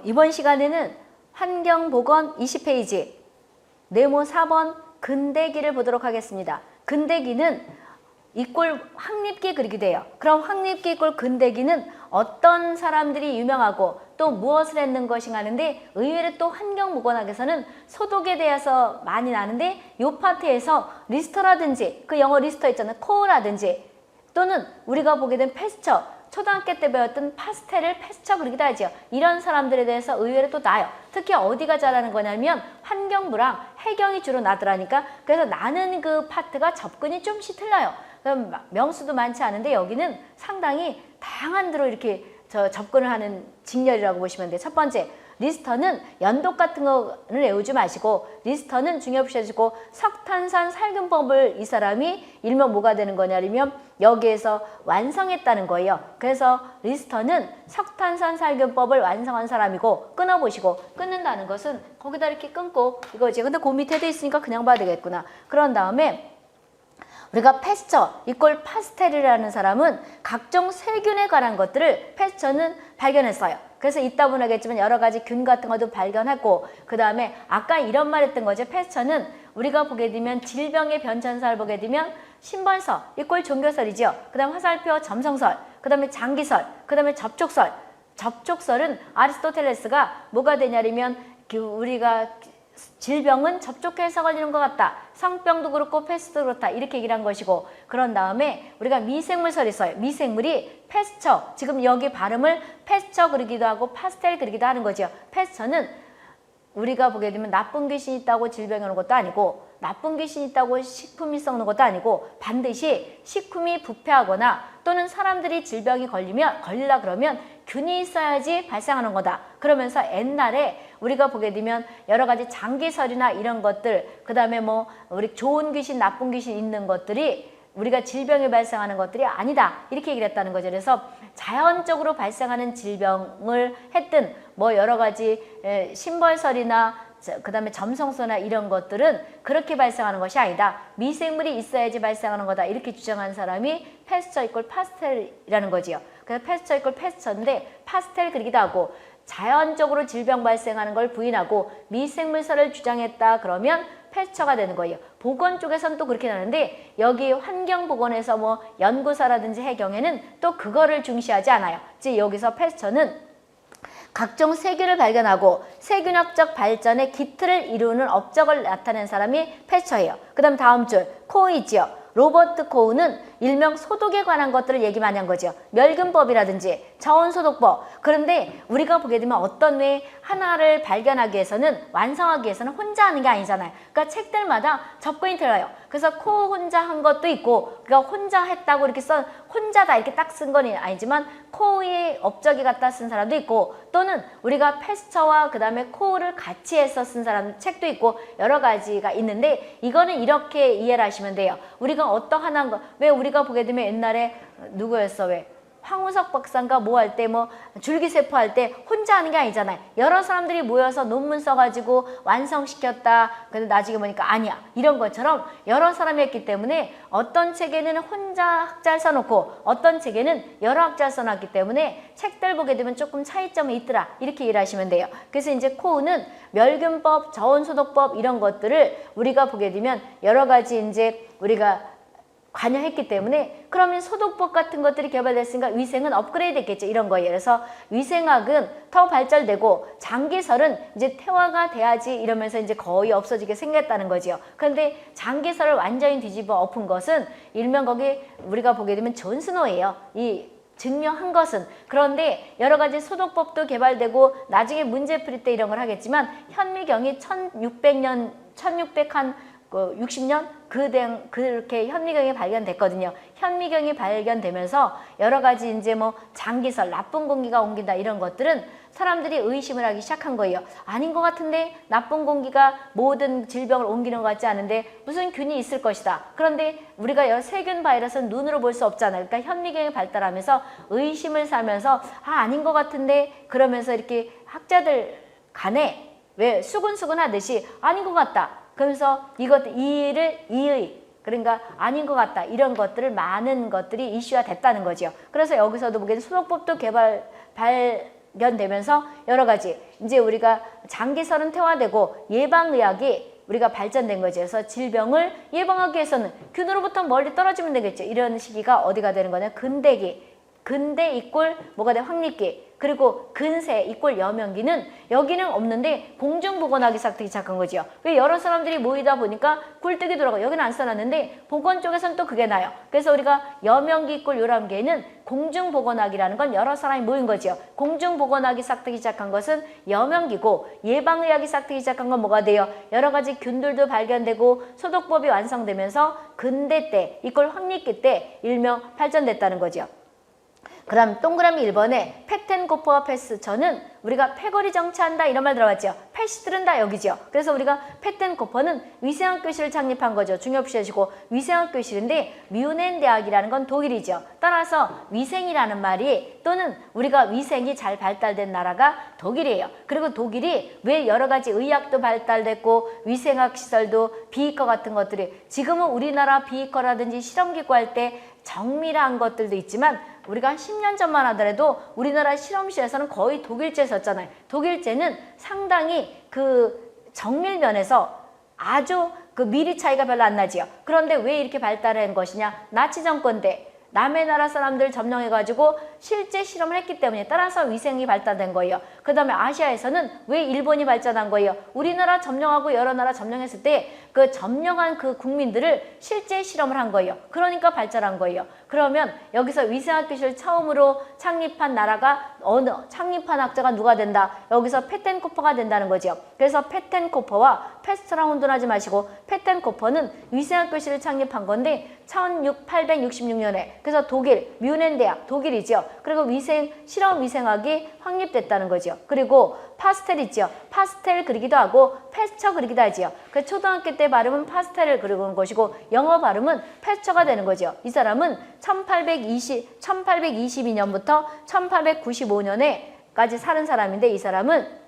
이번 시간에는 환경보건 20페이지 네모 4번 근대기를 보도록 하겠습니다. 근대기는 이꼴 확립기 그리게 돼요. 그럼 확립기 이꼴 근대기는 어떤 사람들이 유명하고 또 무엇을 했는 것인가 하는데, 의외로 또 환경보건학에서는 소독에 대해서 많이 나는데, 이 파트에서 리스터라든지 그 영어 리스터 있잖아요. 코어라든지 또는 우리가 보게 된 패스처, 초등학교 때 배웠던 파스텔을 패스처 그리기도 하죠. 이런 사람들에 대해서 의외로 또 나요. 특히 어디가 잘하는 거냐면 환경부랑 해경이 주로 나더라니까. 그래서 나는 그 파트가 접근이 좀씩 틀려요. 그럼 명수도 많지 않은데 여기는 상당히 다양한 데로 이렇게 접근을 하는 직렬이라고 보시면 돼요. 첫 번째, 리스터는 연독 같은 거를 외우지 마시고, 리스터는 중요시하시고, 석탄산 살균법을 이 사람이 일면 뭐가 되는 거냐면 여기에서 완성했다는 거예요. 그래서 리스터는 석탄산 살균법을 완성한 사람이고, 끊어보시고, 끊는다는 것은 거기다 이렇게 끊고 이거지. 근데 그 밑에도 있으니까 그냥 봐야 되겠구나. 그런 다음에 우리가 패스처 이꼴 파스텔이라는 사람은 각종 세균에 관한 것들을 패스처는 발견했어요. 그래서 이따 보면 하겠지만 여러 가지 균 같은 것도 발견했고, 그 다음에 아까 이런 말 했던 거죠. 패스처는 우리가 보게 되면 질병의 변천사를 보게 되면 신번서 이꼴 종교설이죠. 그 다음 화살표 점성설, 그 다음에 장기설, 그 다음에 접촉설. 접촉설은 아리스토텔레스가 뭐가 되냐면 우리가 질병은 접촉해서 걸리는 것 같다. 성병도 그렇고 패스도 그렇다. 이렇게 얘기를 한 것이고, 그런 다음에 우리가 미생물설이 있어요. 미생물이 패스처, 지금 여기 발음을 패스처 그리기도 하고 파스텔 그리기도 하는 거죠. 패스처는 우리가 보게 되면 나쁜 귀신이 있다고 질병이 오는 것도 아니고, 나쁜 귀신이 있다고 식품이 썩는 것도 아니고, 반드시 식품이 부패하거나 또는 사람들이 질병이 걸리려 그러면 균이 있어야지 발생하는 거다. 그러면서 옛날에 우리가 보게 되면 여러 가지 장기설이나 이런 것들, 그 다음에 뭐 우리 좋은 귀신, 나쁜 귀신 있는 것들이 우리가 질병이 발생하는 것들이 아니다. 이렇게 얘기를 했다는 거죠. 그래서 자연적으로 발생하는 질병을 했든 뭐 여러 가지 신벌설이나 그 다음에 점성소나 이런 것들은 그렇게 발생하는 것이 아니다. 미생물이 있어야지 발생하는 거다. 이렇게 주장한 사람이 패스처 이꼴 파스텔이라는 거지요. 그래서 패스처 이꼴 패스처인데 파스텔 그리기도 하고, 자연적으로 질병 발생하는 걸 부인하고 미생물설을 주장했다 그러면 패스처가 되는 거예요. 보건 쪽에서는 또 그렇게 나는데, 여기 환경보건에서 뭐 연구사라든지 해경에는 또 그거를 중시하지 않아요. 즉 여기서 패스처는 각종 세균을 발견하고 세균학적 발전의 기틀을 이루는 업적을 나타낸 사람이 패스처예요. 그 다음 다음 줄 코우이지요. 로버트 코우는 일명 소독에 관한 것들을 얘기 많이 한 거죠. 멸균법이라든지 저온소독법. 그런데 우리가 보게 되면 어떤 왜 하나를 발견하기 위해서는, 완성하기 위해서는 혼자 하는 게 아니잖아요. 그러니까 책들마다 접근이 틀려요. 그래서 코우 혼자 한 것도 있고, 그러니까 혼자 했다고 이렇게 혼자다 이렇게 딱 쓴 건 아니지만 코우의 업적이 갖다 쓴 사람도 있고, 또는 우리가 패스처와 그 다음에 코우를 같이 해서 쓴 사람 책도 있고 여러 가지가 있는데, 이거는 이렇게 이해를 하시면 돼요. 우리가 어떠한 거, 왜 우리가 보게 되면 옛날에 누구였어? 왜 황우석 박사인가 뭐 할 때 뭐 줄기세포 할 때 혼자 하는 게 아니잖아요. 여러 사람들이 모여서 논문 써가지고 완성시켰다. 근데 나중에 보니까 아니야. 이런 것처럼 여러 사람이 했기 때문에 어떤 책에는 혼자 학자를 써놓고 어떤 책에는 여러 학자를 써놨기 때문에 책들 보게 되면 조금 차이점이 있더라. 이렇게 이해를 하시면 돼요. 그래서 이제 코우는 멸균법, 저온소독법 이런 것들을 우리가 보게 되면 여러 가지 이제 우리가 관여했기 때문에, 그러면 소독법 같은 것들이 개발됐으니까 위생은 업그레이드 됐겠죠. 이런 거예요. 그래서 위생학은 더 발전되고 장기설은 이제 태화가 돼야지 이러면서 이제 거의 없어지게 생겼다는 거죠. 그런데 장기설을 완전히 뒤집어 엎은 것은 일명 거기 우리가 보게 되면 존 스노예요. 이 증명한 것은. 그런데 여러 가지 소독법도 개발되고 나중에 문제 풀이 때 이런 걸 하겠지만, 현미경이 1660년 그렇게 현미경이 발견됐거든요. 현미경이 발견되면서 여러 가지 이제 뭐 장기설, 나쁜 공기가 옮긴다 이런 것들은 사람들이 의심을 하기 시작한 거예요. 아닌 것 같은데, 나쁜 공기가 모든 질병을 옮기는 것 같지 않은데 무슨 균이 있을 것이다. 그런데 우리가 세균 바이러스는 눈으로 볼 수 없잖아요. 그러니까 현미경이 발달하면서 의심을 사면서 아닌 것 같은데, 그러면서 이렇게 학자들 간에 왜 수근수근 하듯이 아닌 것 같다. 그러면서 이의 그러니까 아닌 것 같다. 이런 것들을 많은 것들이 이슈화 됐다는 거죠. 그래서 여기서도 보게 소독법도 발견되면서 여러 가지 이제 우리가 장기설은 퇴화되고 예방의학이 우리가 발전된 거죠. 그래서 질병을 예방하기 위해서는 균으로부터 멀리 떨어지면 되겠죠. 이런 시기가 어디가 되는 거냐? 근대기. 근대 이꼴 뭐가 돼? 확립기. 그리고 근세 이꼴 여명기는 여기는 없는데 공중보건학이 싹트기 시작한 거죠. 왜 여러 사람들이 모이다 보니까 굴뚝이 돌아가. 여기는 안 써놨는데 보건 쪽에서는 또 그게 나요. 그래서 우리가 여명기 이꼴 요람기에는 공중보건학이라는 건 여러 사람이 모인 거죠. 공중보건학이 싹트기 시작한 것은 여명기고 예방의학이 싹트기 시작한 건 뭐가 돼요? 여러 가지 균들도 발견되고 소독법이 완성되면서 근대 때 이꼴 확립기 때 일명 발전됐다는 거죠. 그럼 동그라미 1번에 페텐코퍼와 패스처는 우리가 패거리 정치한다 이런 말 들어봤죠. 패시들은 다 여기죠. 그래서 우리가 페텐코퍼는 위생학 교실을 창립한 거죠. 중요시하시고 위생학 교실인데 뮌헨 대학이라는 건 독일이죠. 따라서 위생이라는 말이 또는 우리가 위생이 잘 발달된 나라가 독일이에요. 그리고 독일이 왜 여러 가지 의학도 발달됐고 위생학 시설도 비이커 같은 것들이 지금은 우리나라 비이커라든지 실험기구 할 때 정밀한 것들도 있지만 우리가 한 10년 전만 하더라도 우리나라 실험실에서는 거의 독일제 썼잖아요. 독일제는 상당히 그 정밀 면에서 아주 그 미리 차이가 별로 안 나지요. 그런데 왜 이렇게 발달한 것이냐? 나치 정권 때 남의 나라 사람들 점령해가지고 실제 실험을 했기 때문에 따라서 위생이 발달된 거예요. 그 다음에 아시아에서는 왜 일본이 발전한 거예요? 우리나라 점령하고 여러 나라 점령했을 때 그 점령한 그 국민들을 실제 실험을 한 거예요. 그러니까 발전한 거예요. 그러면 여기서 위생학 교실을 처음으로 창립한 나라가 창립한 학자가 누가 된다? 여기서 페텐코퍼가 된다는 거죠. 그래서 페텐코퍼와 패스처랑 혼돈하지 마시고 페텐코퍼는 위생학 교실을 창립한 건데 1866년에 그래서 독일 뮌헨 대학 독일이죠. 그리고 실험 위생학이 확립됐다는 거죠. 그리고 파스텔 있죠. 파스텔 그리기도 하고 패스처 그리기도 하지요. 그 초등학교 때 발음은 파스텔을 그리는 것이고 영어 발음은 패스처가 되는 거죠. 이 사람은 1822년부터 1895년에까지 사는 사람인데 이 사람은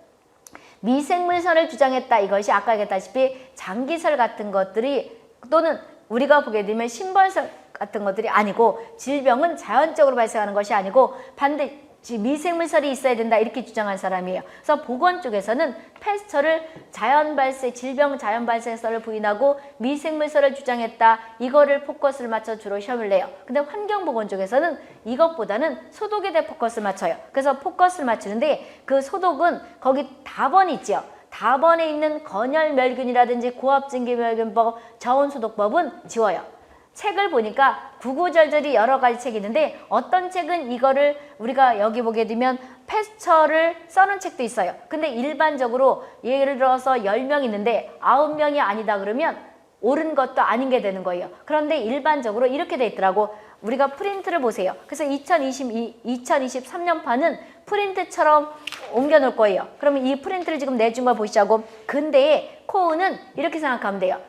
미생물설을 주장했다. 이것이 아까 얘기했다시피 장기설 같은 것들이 또는 우리가 보게 되면 신벌설 같은 것들이 아니고 질병은 자연적으로 발생하는 것이 아니고 반드시 미생물설이 있어야 된다 이렇게 주장한 사람이에요. 그래서 보건 쪽에서는 패스처를 질병 자연발생설을 부인하고 미생물설을 주장했다. 이거를 포커스를 맞춰 주로 시험을 내요. 근데 환경보건 쪽에서는 이것보다는 소독에 대해 포커스를 맞춰요. 그래서 포커스를 맞추는데 그 소독은 거기 답원이 있죠. 답원에 있는 건혈멸균이라든지 고압증기멸균법, 저온소독법은 지워요. 책을 보니까 구구절절이 여러 가지 책이 있는데 어떤 책은 이거를 우리가 여기 보게 되면 패스처를 써놓은 책도 있어요. 근데 일반적으로 예를 들어서 10명 있는데 9명이 아니다 그러면 옳은 것도 아닌 게 되는 거예요. 그런데 일반적으로 이렇게 돼 있더라고. 우리가 프린트를 보세요. 그래서 2023년판은 프린트처럼 옮겨 놓을 거예요. 그러면 이 프린트를 지금 내준 걸 보시자고. 근데 코우는 이렇게 생각하면 돼요.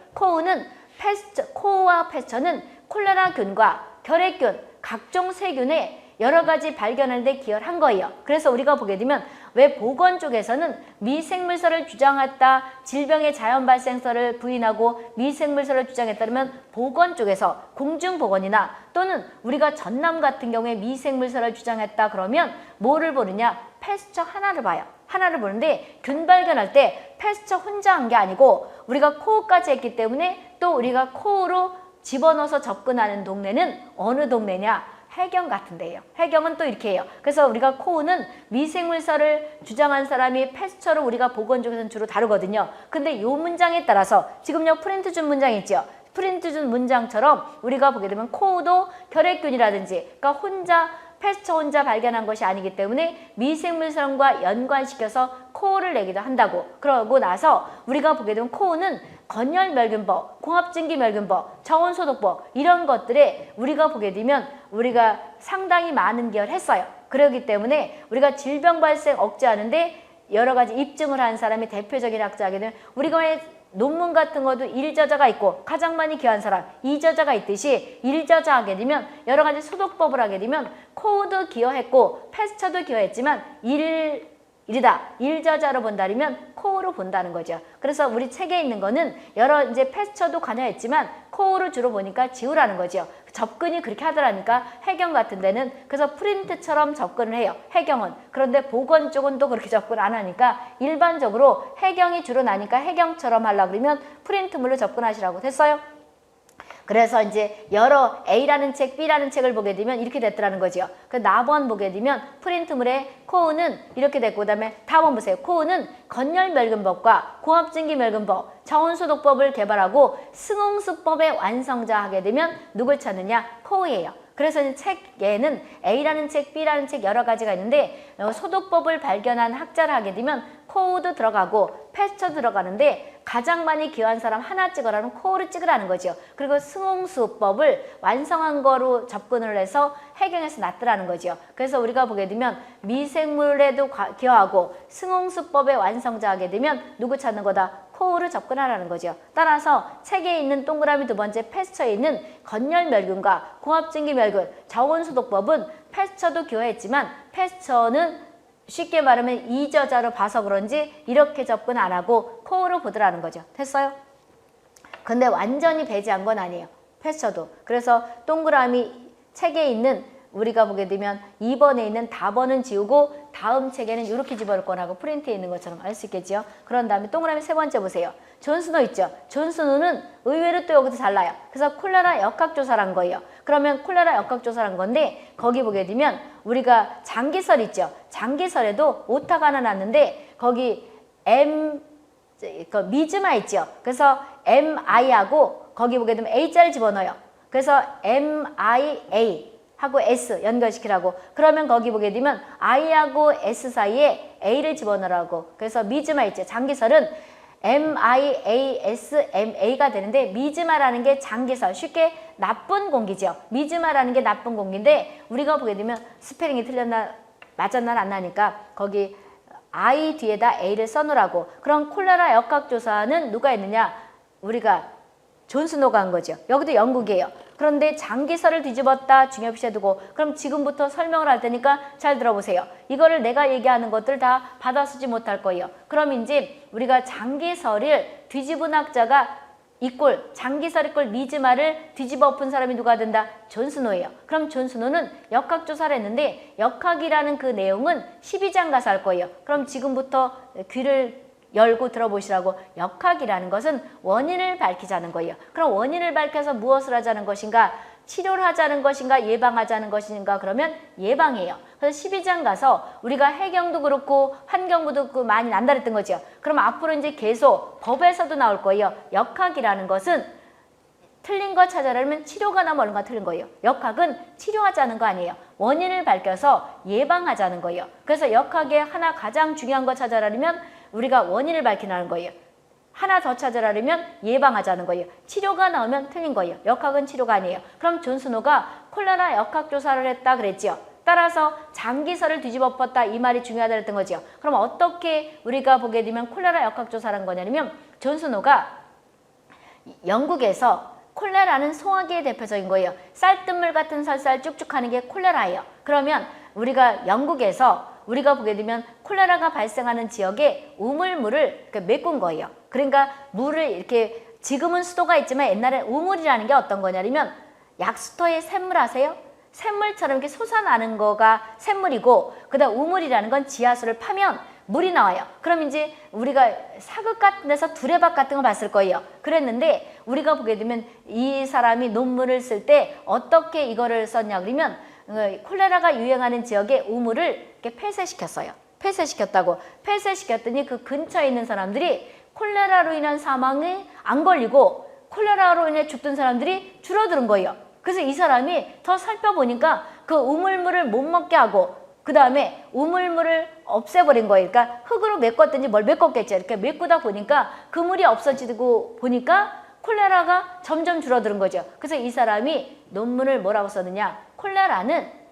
코우와 패스처는 콜레라균과 결핵균, 각종 세균의 여러 가지 발견하는 데 기여를 한 거예요. 그래서 우리가 보게 되면 왜 보건 쪽에서는 미생물설을 주장했다, 질병의 자연 발생설을 부인하고 미생물설을 주장했다면 보건 쪽에서 공중보건이나 또는 우리가 전남 같은 경우에 미생물설을 주장했다 그러면 뭐를 보느냐? 패스처 하나를 봐요. 하나를 보는데 균 발견할 때 패스처 혼자 한 게 아니고 우리가 코우까지 했기 때문에 또 우리가 코우로 집어넣어서 접근하는 동네는 어느 동네냐? 해경 같은 데예요. 해경은 또 이렇게 해요. 그래서 우리가 코우는 미생물설을 주장한 사람이 패스처로 우리가 보건 쪽에서는 주로 다루거든요. 근데 이 문장에 따라서 지금요 프린트 준 문장 있죠. 프린트 준 문장처럼 우리가 보게 되면 코우도 결핵균이라든지 그러니까 패스처 혼자 발견한 것이 아니기 때문에 미생물설과 연관시켜서 코우를 내기도 한다고. 그러고 나서 우리가 보게 되면 코우는 건혈멸균법, 공합증기멸균법, 저온소독법 이런 것들에 우리가 보게 되면 우리가 상당히 많은 기여를 했어요. 그렇기 때문에 우리가 질병 발생 억제하는데 여러 가지 입증을 한 사람이 대표적인 학자하게 되면 우리가 왜 논문 같은 것도 1저자가 있고 가장 많이 기여한 사람 2저자가 있듯이 1저자 하게 되면 여러 가지 소독법을 하게 되면 코우도 기여했고 패스처도 기여했지만 1저자로 본다면 코우로 본다는 거죠. 그래서 우리 책에 있는 거는 이제 패스처도 관여했지만 코오를 주로 보니까 지우라는 거죠. 접근이 그렇게 하더라니까 해경 같은 데는 그래서 프린트처럼 접근을 해요. 해경은. 그런데 보건 쪽은 또 그렇게 접근 안 하니까 일반적으로 해경이 주로 나니까 해경처럼 하려고 그러면 프린트물로 접근하시라고 됐어요. 그래서 이제 여러 A라는 책, B라는 책을 보게 되면 이렇게 됐더라는 거죠. 그 나번 보게 되면 프린트물의 코우는 이렇게 됐고 그다음에 다번 보세요. 코우는 건열멸근법과 고압증기멸근법, 저온소독법을 개발하고 승홍수법의 완성자 하게 되면 누굴 찾느냐? 코우예요. 그래서 이 책에는 A라는 책, B라는 책 여러 가지가 있는데 소독법을 발견한 학자를 하게 되면 코우도 들어가고 패스처도 들어가는데 가장 많이 기여한 사람 하나 찍으라는 코우를 찍으라는 거죠. 그리고 승홍수법을 완성한 거로 접근을 해서 해경에서 놨더라는 거죠. 그래서 우리가 보게 되면 미생물에도 기여하고 승홍수법의 완성자 하게 되면 누구 찾는 거다? 코우를 접근하라는 거죠. 따라서 책에 있는 동그라미 두 번째 패스처에 있는 건열멸균과 고압증기멸균, 저온소독법은 패스처도 기여했지만 패스처는 쉽게 말하면 이저자로 봐서 그런지 이렇게 접근 안 하고 코우로 보더라는 거죠. 됐어요? 근데 완전히 배제한 건 아니에요. 패스처도. 그래서 동그라미 책에 있는 우리가 보게 되면 2번에 있는 답번은 지우고 다음 책에는 이렇게 집어넣을 거라고 프린트에 있는 것처럼 알 수 있겠죠. 그런 다음에 동그라미 세 번째 보세요. 존스노 있죠. 존스노는 의외로 또 여기서 달라요. 그래서 콜레라 역학조사를 한 거예요. 그러면 콜레라 역학조사를 한 건데 거기 보게 되면 우리가 장기설 있죠. 장기설에도 오타가 하나 났는데 거기 미즈마 있죠. 그래서 MI하고 거기 보게 되면 A자를 집어넣어요. 그래서 MIA 하고 S 연결시키라고. 그러면 거기 보게 되면 I하고 S 사이에 A를 집어넣으라고. 그래서 미즈마 있죠. 장기설은 MIASMA가 되는데 미즈마라는 게 장기설, 쉽게 나쁜 공기죠. 미즈마라는 게 나쁜 공기인데 우리가 보게 되면 스페링이 틀렸나 맞았나 안 나니까 거기 I 뒤에다 A를 써놓으라고. 그럼 콜레라 역학조사는 누가 했느냐? 우리가 존스노가 한 거죠. 여기도 영국이에요. 그런데 장기설을 뒤집었다 중요시해 두고 그럼 지금부터 설명을 할 테니까 잘 들어보세요. 이거를 내가 얘기하는 것들 다 받아쓰지 못할 거예요. 그럼 이제 우리가 장기설을 뒤집은 학자가 이꼴 장기설 이꼴 미즈마를 뒤집어 엎은 사람이 누가 된다? 존스노예요. 그럼 존스노는 역학조사를 했는데 역학이라는 그 내용은 12장 가서 할 거예요. 그럼 지금부터 귀를 열고 들어보시라고. 역학이라는 것은 원인을 밝히자는 거예요. 그럼 원인을 밝혀서 무엇을 하자는 것인가? 치료를 하자는 것인가? 예방하자는 것인가? 그러면 예방이에요. 그래서 12장 가서 우리가 해경도 그렇고 환경부도 그렇고 많이 난다 그랬던 거죠. 그럼 앞으로 이제 계속 법에서도 나올 거예요. 역학이라는 것은 틀린 거 찾아라면 치료가 나면 얼마나 틀린 거예요. 역학은 치료하자는 거 아니에요. 원인을 밝혀서 예방하자는 거예요. 그래서 역학의 하나 가장 중요한 거 찾아라면 우리가 원인을 밝히라는 거예요. 하나 더 찾아라면 예방하자는 거예요. 치료가 나오면 틀린 거예요. 역학은 치료가 아니에요. 그럼 존스노가 콜레라 역학조사를 했다 그랬죠. 따라서 장기설을 뒤집어 엎었다 이 말이 중요하다 그랬던 거죠. 그럼 어떻게 우리가 보게 되면 콜레라 역학조사를 한 거냐면 존스노가 영국에서 콜레라는 소화기의 대표적인 거예요. 쌀뜨물 같은 살살 쭉쭉 하는 게 콜레라예요. 그러면 우리가 영국에서 우리가 보게 되면 콜레라가 발생하는 지역에 우물물을 메꾼 거예요. 그러니까 물을 이렇게 지금은 수도가 있지만 옛날에 우물이라는 게 어떤 거냐면 약수터에 샘물 아세요? 샘물처럼 이렇게 솟아나는 거가 샘물이고 그다음 우물이라는 건 지하수를 파면 물이 나와요. 그럼 이제 우리가 사극 같은 데서 두레박 같은 거 봤을 거예요. 그랬는데 우리가 보게 되면 이 사람이 논문을 쓸 때 어떻게 이거를 썼냐 그러면 콜레라가 유행하는 지역의 우물을 이렇게 폐쇄시켰어요. 폐쇄시켰다고. 폐쇄시켰더니 그 근처에 있는 사람들이 콜레라로 인한 사망이 안 걸리고 콜레라로 인해 죽던 사람들이 줄어드는 거예요. 그래서 이 사람이 더 살펴보니까 그 우물물을 못 먹게 하고 그 다음에 우물물을 없애버린 거예요. 그러니까 흙으로 메꿨든지 뭘 메꿨겠죠. 이렇게 메꾸다 보니까 그 물이 없어지고 보니까 콜레라가 점점 줄어드는 거죠. 그래서 이 사람이 논문을 뭐라고 썼느냐. 콜레라는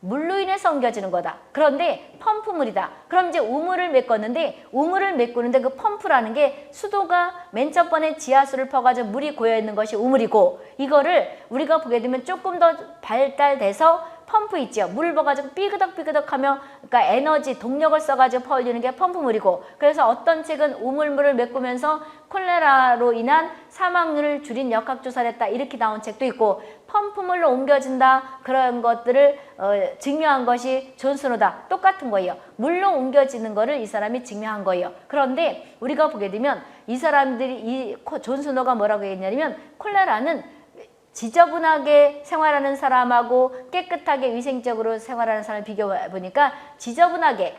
물로 인해서 옮겨지는 거다. 그런데 펌프물이다. 그럼 이제 우물을 메꿨는데 우물을 메꾸는데 그 펌프라는 게 수도가 맨 첫 번에 지하수를 퍼가지고 물이 고여있는 것이 우물이고 이거를 우리가 보게 되면 조금 더 발달돼서 펌프 있죠. 물 부어가지고 삐그덕삐그덕하며 그러니까 에너지, 동력을 써가지고 퍼올리는 게 펌프물이고 그래서 어떤 책은 우물물을 메꾸면서 콜레라로 인한 사망률을 줄인 역학조사를 했다. 이렇게 나온 책도 있고 펌프물로 옮겨진다. 그런 것들을 증명한 것이 존 스노다. 똑같은 거예요. 물로 옮겨지는 거를 이 사람이 증명한 거예요. 그런데 우리가 보게 되면 이 사람들이 이 존 스노가 뭐라고 했냐면 콜레라는 지저분하게 생활하는 사람하고 깨끗하게 위생적으로 생활하는 사람을 비교해 보니까 지저분하게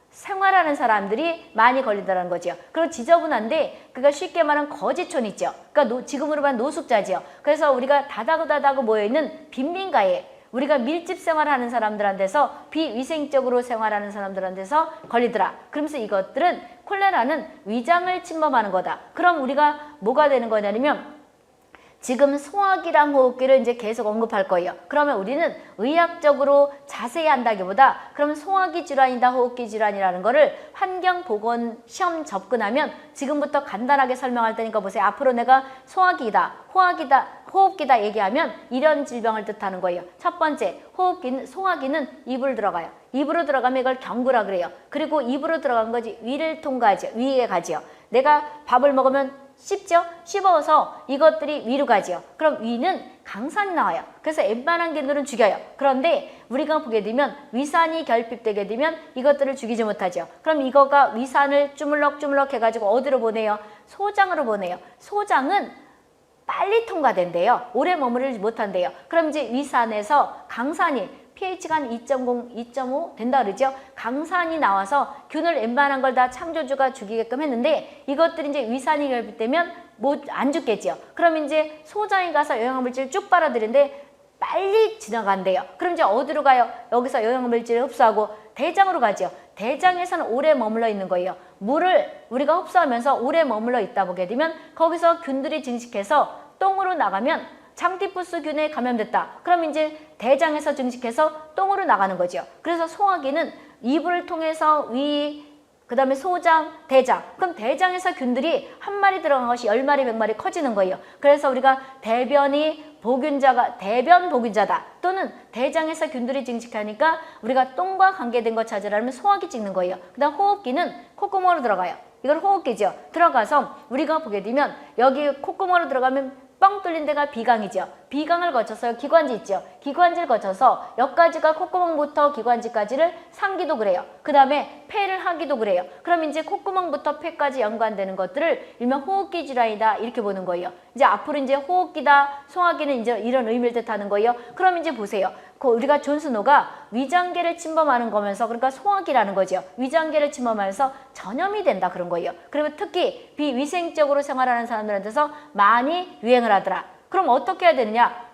생활하는 사람들이 많이 걸리더라는 거죠. 그리고 지저분한데 그가 쉽게 말하면 거지촌 있죠. 그러니까 지금으로 말하면 노숙자지요. 그래서 우리가 다다고 모여있는 빈민가에 우리가 밀집 생활하는 사람들한테서 비위생적으로 생활하는 사람들한테서 걸리더라. 그러면서 이것들은 콜레라는 위장을 침범하는 거다. 그럼 우리가 뭐가 되는 거냐면 지금 소화기랑 호흡기를 이제 계속 언급할 거예요. 그러면 우리는 의학적으로 자세히 한다기보다 그러면 소화기 질환이다 호흡기 질환이라는 거를 환경보건 시험 접근하면 지금부터 간단하게 설명할 테니까 보세요. 앞으로 내가 소화기다, 호흡기다 얘기하면 이런 질병을 뜻하는 거예요. 첫 번째, 소화기는 입으로 들어가요. 입으로 들어가면 이걸 경구라 그래요. 그리고 입으로 들어간 거지 위를 통과하죠. 위에 가지요. 내가 밥을 먹으면 씹죠? 씹어서 이것들이 위로 가죠. 그럼 위는 강산이 나와요. 그래서 웬만한 개들은 죽여요. 그런데 우리가 보게 되면 위산이 결핍되게 되면 이것들을 죽이지 못하죠. 그럼 이거가 위산을 주물럭주물럭 해가지고 어디로 보내요? 소장으로 보내요. 소장은 빨리 통과된대요. 오래 머무르지 못한대요. 그럼 이제 위산에서 강산이 pH가 한 2.0, 2.5 된다 그러죠. 강산이 나와서 균을 웬만한 걸 다 창조주가 죽이게끔 했는데 이것들이 이제 위산이 결핍되면 안 죽겠죠. 그럼 이제 소장에 가서 영양물질을 쭉 빨아들이는데 빨리 지나간대요. 그럼 이제 어디로 가요? 여기서 영양물질을 흡수하고 대장으로 가죠. 대장에서는 오래 머물러 있는 거예요. 물을 우리가 흡수하면서 오래 머물러 있다 보게 되면 거기서 균들이 증식해서 똥으로 나가면 장티푸스 균에 감염됐다. 그럼 이제 대장에서 증식해서 똥으로 나가는 거죠. 그래서 소화기는 이불을 통해서 위, 그 다음에 소장, 대장. 그럼 대장에서 균들이 한 마리 들어간 것이 10마리, 100마리 커지는 거예요. 그래서 우리가 대변 보균자다. 또는 대장에서 균들이 증식하니까 우리가 똥과 관계된 거 찾으라면 소화기 찍는 거예요. 그 다음 호흡기는 콧구멍으로 들어가요. 이걸 호흡기죠. 들어가서 우리가 보게 되면 여기 콧구멍으로 들어가면 뻥 뚫린 데가 비강이죠. 비강을 거쳐서 기관지 있죠. 기관지를 거쳐서 여기까지가 콧구멍부터 기관지까지를 상기도 그래요. 그 다음에 폐를 하기도 그래요. 그럼 이제 콧구멍부터 폐까지 연관되는 것들을 일명 호흡기 질환이다 이렇게 보는 거예요. 이제 앞으로 이제 호흡기다, 소화기는 이제 이런 의미를 뜻하는 거예요. 그럼 이제 보세요. 우리가 존 스노가 위장계를 침범하는 거면서 그러니까 소화기라는 거죠. 위장계를 침범하면서 전염이 된다 그런 거예요. 그리고 특히 비위생적으로 생활하는 사람들한테서 많이 유행을 하더라. 그럼 어떻게 해야 되느냐?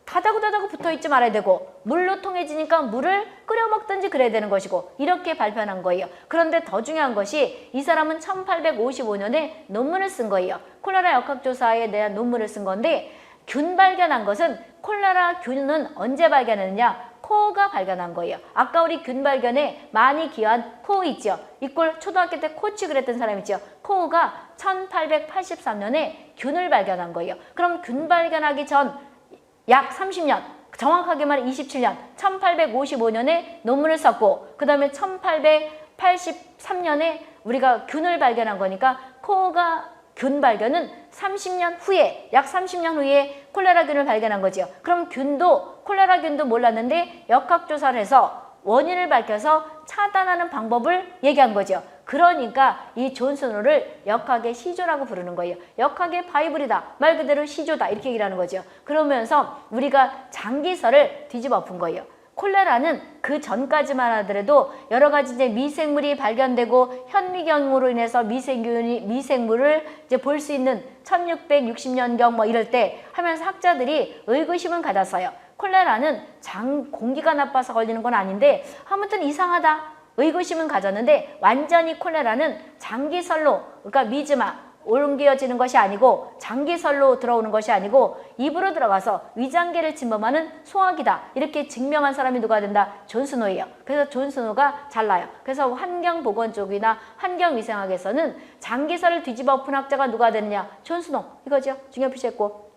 다다고 붙어있지 말아야 되고 물로 통해지니까 물을 끓여 먹든지 그래야 되는 것이고 이렇게 발표한 거예요. 그런데 더 중요한 것이 이 사람은 1855년에 논문을 쓴 거예요. 콜레라 역학조사에 대한 논문을 쓴 건데 균 발견한 것은 콜레라 균은 언제 발견했느냐? 코가 발견한 거예요. 아까 우리 균 발견에 많이 기여한 코 있죠. 이꼴 초등학교 때 코치 그랬던 사람 있죠. 코가 1883년에 균을 발견한 거예요. 그럼 균 발견하기 전 약 30년, 정확하게 말해 27년, 1855년에 논문을 썼고 그 다음에 1883년에 우리가 균을 발견한 거니까 코가 균 발견은 30년 후에, 약 30년 후에 콜레라균을 발견한 거죠. 그럼 콜레라균도 몰랐는데 역학조사를 해서 원인을 밝혀서 차단하는 방법을 얘기한 거죠. 그러니까 이 존 스노를 역학의 시조라고 부르는 거예요. 역학의 바이블이다. 말 그대로 시조다. 이렇게 얘기를 하는 거죠. 그러면서 우리가 장기설을 뒤집어 엎은 거예요. 콜레라는 그 전까지만 하더라도 여러 가지 이제 미생물이 발견되고 현미경으로 인해서 미생물을 이제 볼 수 있는 1660년경 뭐 이럴 때 하면서 학자들이 의구심은 가졌어요. 콜레라는 공기가 나빠서 걸리는 건 아닌데 아무튼 이상하다. 의구심은 가졌는데 완전히 콜레라는 장기설로 그러니까 미즈마 옮겨지는 것이 아니고 장기설로 들어오는 것이 아니고 입으로 들어가서 위장계를 침범하는 소화기다. 이렇게 증명한 사람이 누가 된다? 존 스노예요. 그래서 존 스노가 잘나요. 그래서 환경보건 쪽이나 환경위생학에서는 장기설을 뒤집어 엎은 학자가 누가 됐냐? 존 스노. 이거죠. 중요 표시했고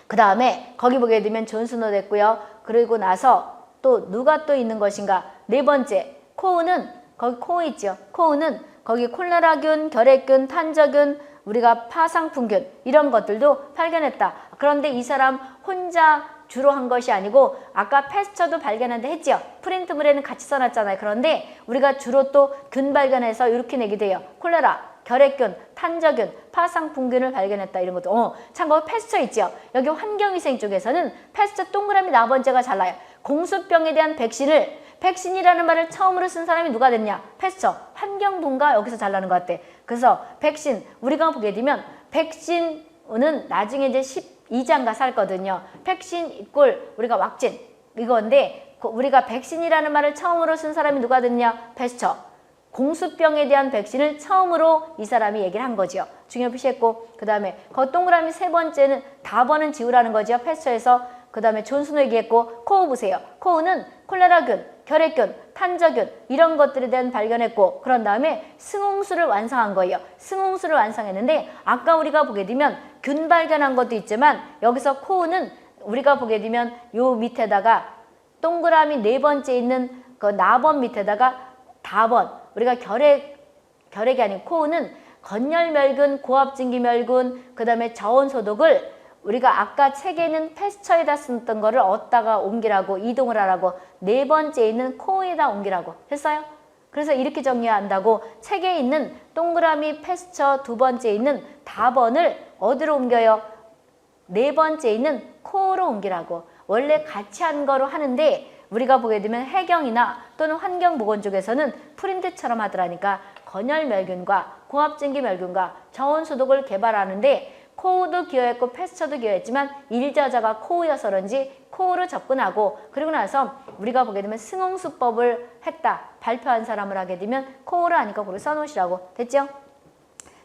그 다음에 거기 보게 되면 존 스노 됐고요. 그리고 나서 또 누가 또 있는 것인가? 네 번째, 코우는 거기 코우 있죠. 코우는 거기 콜레라균, 결핵균, 탄저균, 우리가 파상풍균 이런 것들도 발견했다. 그런데 이 사람 혼자 주로 한 것이 아니고 아까 패스처도 발견한다 했죠. 프린트물에는 같이 써놨잖아요. 그런데 우리가 주로 또 균 발견해서 이렇게 내게 돼요. 콜레라, 결핵균, 탄저균, 파상풍균을 발견했다. 이런 것도 참고로 패스처 있죠. 여기 환경위생 쪽에서는 패스처 동그라미 4번째가 잘 나요. 공수병에 대한 백신이라는 말을 처음으로 쓴 사람이 누가 됐냐? 패스처, 환경부가 여기서 잘 나는 것 같아. 그래서 백신, 우리가 보게 되면 백신은 나중에 이제 12장가 살거든요. 백신 이꼴 우리가 왁진 이건데 우리가 백신이라는 말을 처음으로 쓴 사람이 누가 됐냐? 패스처. 공수병에 대한 백신을 처음으로 이 사람이 얘기를 한 거죠. 중요 표시했고 그 다음에 거 동그라미 세 번째는 답어는 지우라는 거죠. 패스처에서 그 다음에 존슨도 얘기했고 코우 보세요. 코우는 콜레라균, 결핵균, 탄저균 이런 것들에 대한 발견했고 그런 다음에 승홍수를 완성한 거예요. 승홍수를 완성했는데 아까 우리가 보게 되면 균 발견한 것도 있지만 여기서 코우는 우리가 보게 되면 요 밑에다가 동그라미 네 번째 있는 그 나번 밑에다가 다번 우리가 결핵이 아닌 코우는 건열멸균, 고압증기멸균 그 다음에 저온소독을 우리가 아까 책에 있는 패스처에다 썼던 거를 얻다가 옮기라고 이동을 하라고 네 번째 있는 코어에다 옮기라고 했어요. 그래서 이렇게 정리한다고 책에 있는 동그라미 패스처 두 번째 있는 답원을 어디로 옮겨요? 네 번째 있는 코어로 옮기라고. 원래 같이 한 거로 하는데 우리가 보게 되면 해경이나 또는 환경보건 쪽에서는 프린트처럼 하더라니까 건열멸균과 고압증기멸균과 저온소독을 개발하는데 코우도 기여했고 패스처도 기여했지만 일자자가 코우여서 그런지 코우로 접근하고 그리고 나서 우리가 보게 되면 승홍수법을 했다. 발표한 사람을 하게 되면 코우를 하니까 거기 써놓으시라고. 됐죠?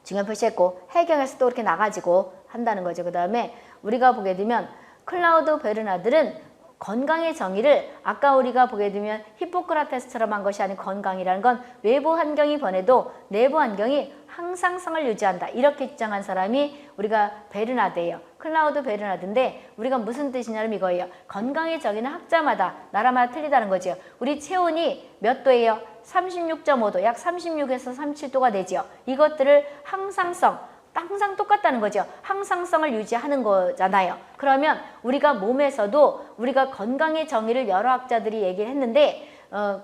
중요 표시했고 해경에서 또 이렇게 나가지고 한다는 거죠. 그 다음에 우리가 보게 되면 클라우드 베르나들은 건강의 정의를 아까 우리가 보게 되면 히포크라테스처럼 한 것이 아닌 건강이라는 건 외부 환경이 변해도 내부 환경이 항상성을 유지한다. 이렇게 주장한 사람이 우리가 베르나드예요. 클라우드 베르나드인데 우리가 무슨 뜻이냐면 이거예요. 건강의 정의는 학자마다 나라마다 틀리다는 거죠. 우리 체온이 몇 도예요? 36.5도, 약 36에서 37도가 되죠. 이것들을 항상 똑같다는 거죠. 항상성을 유지하는 거잖아요. 그러면 우리가 몸에서도 우리가 건강의 정의를 여러 학자들이 얘기를 했는데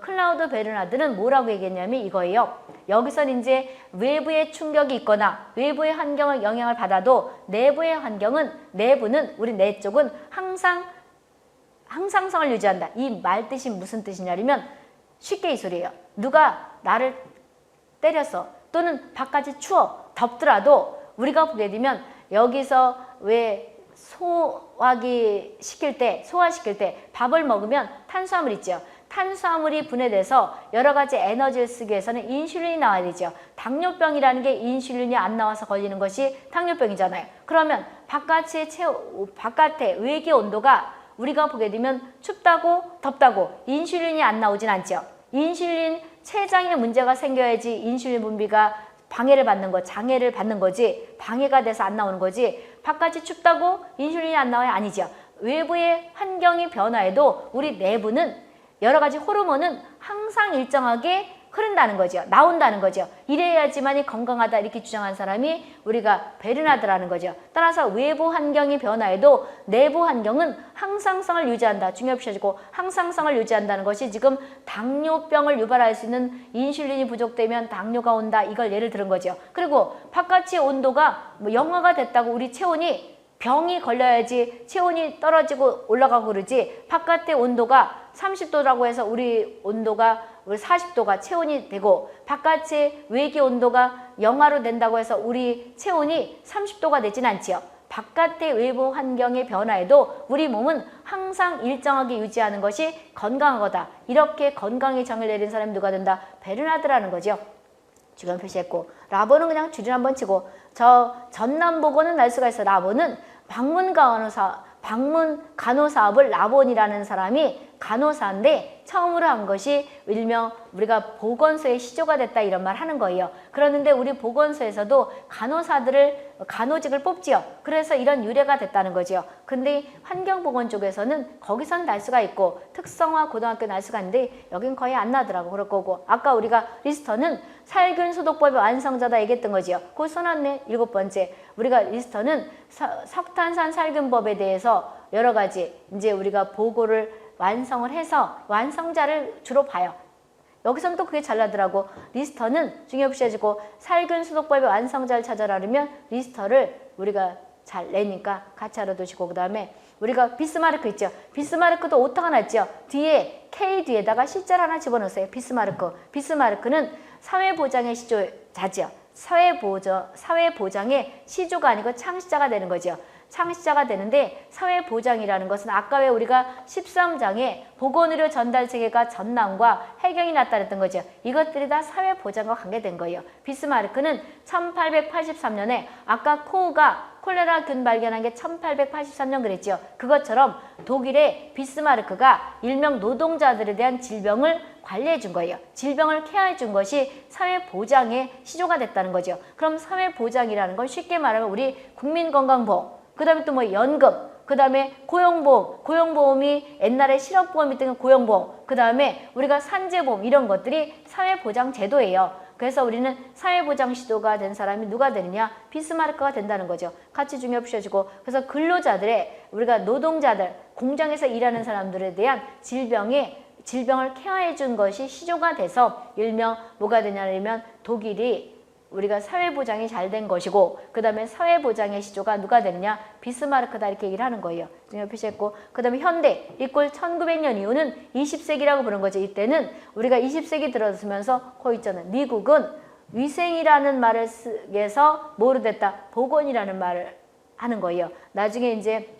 클라우드 베르나드는 뭐라고 얘기했냐면 이거예요. 여기선 이제 외부의 충격이 있거나 외부의 환경을 영향을 받아도 내부의 환경은 내부는 우리 내 쪽은 항상성을 유지한다. 이 말 뜻이 무슨 뜻이냐면 쉽게 이 소리예요. 누가 나를 때렸어. 또는 바깥이 추워. 덥더라도 우리가 보게 되면 여기서 왜 소화시킬 때 밥을 먹으면 탄수화물 있죠. 탄수화물이 분해돼서 여러 가지 에너지를 쓰기 위해서는 인슐린이 나와야 되죠. 당뇨병이라는 게 인슐린이 안 나와서 걸리는 것이 당뇨병이잖아요. 그러면 바깥의 외기 온도가 우리가 보게 되면 춥다고 덥다고 인슐린이 안 나오진 않죠. 인슐린 췌장에 문제가 생겨야지 인슐린 분비가 장애를 받는 거지 방해가 돼서 안 나오는 거지 바깥이 춥다고 인슐린이 안 나와요? 아니죠. 외부의 환경이 변화해도 우리 내부는 여러 가지 호르몬은 항상 일정하게 흐른다는 거죠. 나온다는 거죠. 이래야지만이 건강하다 이렇게 주장한 사람이 우리가 베르나드라는 거죠. 따라서 외부 환경이 변화해도 내부 환경은 항상성을 유지한다. 중요 표시고 항상성을 유지한다는 것이 지금 당뇨병을 유발할 수 있는 인슐린이 부족되면 당뇨가 온다. 이걸 예를 들은 거죠. 그리고 바깥의 온도가 영하가 됐다고 우리 체온이 병이 걸려야지 체온이 떨어지고 올라가고 그러지 바깥의 온도가 30도라고 해서 우리 온도가 우리 40도가 체온이 되고 바깥의 외기 온도가 영하로 된다고 해서 우리 체온이 30도가 되진 않지요. 바깥의 외부 환경의 변화에도 우리 몸은 항상 일정하게 유지하는 것이 건강한 거다. 이렇게 건강의 정의를 내린 사람이 누가 된다? 베르나드라는 거죠. 주변 표시했고 라보는 그냥 줄임 한번 치고 저 전남보고는 알 수가 있어. 라보는 방문 간호사업을 라본이라는 사람이 간호사인데 처음으로 한 것이 일명 우리가 보건소의 시조가 됐다 이런 말 하는 거예요. 그러는데 우리 보건소에서도 간호직을 뽑지요. 그래서 이런 유래가 됐다는 거죠. 근데 환경보건 쪽에서는 거기선 날 수가 있고 특성화 고등학교 날 수가 있는데 여긴 거의 안 나더라고. 그럴 거고 아까 우리가 리스터는 살균 소독법의 완성자다 얘기했던 거지요. 그거 써놨네. 7번째. 우리가 리스터는 석탄산 살균법에 대해서 여러 가지 이제 우리가 보고를 완성을 해서 완성자를 주로 봐요. 여기서는 또 그게 잘 나더라고. 리스터는 중요시해지고 살균 소독법의 완성자를 찾아라 그러면 리스터를 우리가 잘 내니까 같이 알아두시고, 그 다음에 우리가 비스마르크 있죠. 비스마르크도 오타가 났죠. 뒤에 K 뒤에다가 C자를 하나 집어넣으세요. 비스마르크. 비스마르크는 사회보장의 시조자죠. 사회보장의 시조가 아니고 창시자가 되는 거죠. 창시자가 되는데 사회보장이라는 것은 아까 왜 우리가 13장에 보건의료 전달체계가 전남과 해경이 나타났던 거죠. 이것들이 다 사회보장과 관계된 거예요. 비스마르크는 1883년에 아까 코우가 콜레라균 발견한 게 1883년 그랬죠. 그것처럼 독일의 비스마르크가 일명 노동자들에 대한 질병을 관리해 준 거예요. 질병을 케어해 준 것이 사회보장의 시조가 됐다는 거죠. 그럼 사회보장이라는 건 쉽게 말하면 우리 국민건강보험, 그 다음에 또 뭐 연금, 그 다음에 고용보험, 고용보험이 옛날에 실업보험이 던 고용보험, 그 다음에 우리가 산재보험 이런 것들이 사회보장 제도예요. 그래서 우리는 사회보장 시도가 된 사람이 누가 되느냐? 비스마르크가 된다는 거죠. 같이 중요시해주고, 그래서 근로자들의 우리가 노동자들, 공장에서 일하는 사람들에 대한 질병을 케어해 준 것이 시조가 돼서 일명 뭐가 되냐면 독일이 우리가 사회보장이 잘 된 것이고, 그 다음에 사회보장의 시조가 누가 되느냐? 비스마르크다 이렇게 얘기를 하는 거예요. 중요 표시했고, 그 다음에 현대 이꼴 1900년 이후는 20세기라고 부르는 거죠. 이때는 우리가 20세기 들어서면서 거기 있잖아요. 미국은 위생이라는 말을 쓰게서 뭐로 됐다? 보건이라는 말을 하는 거예요. 나중에 이제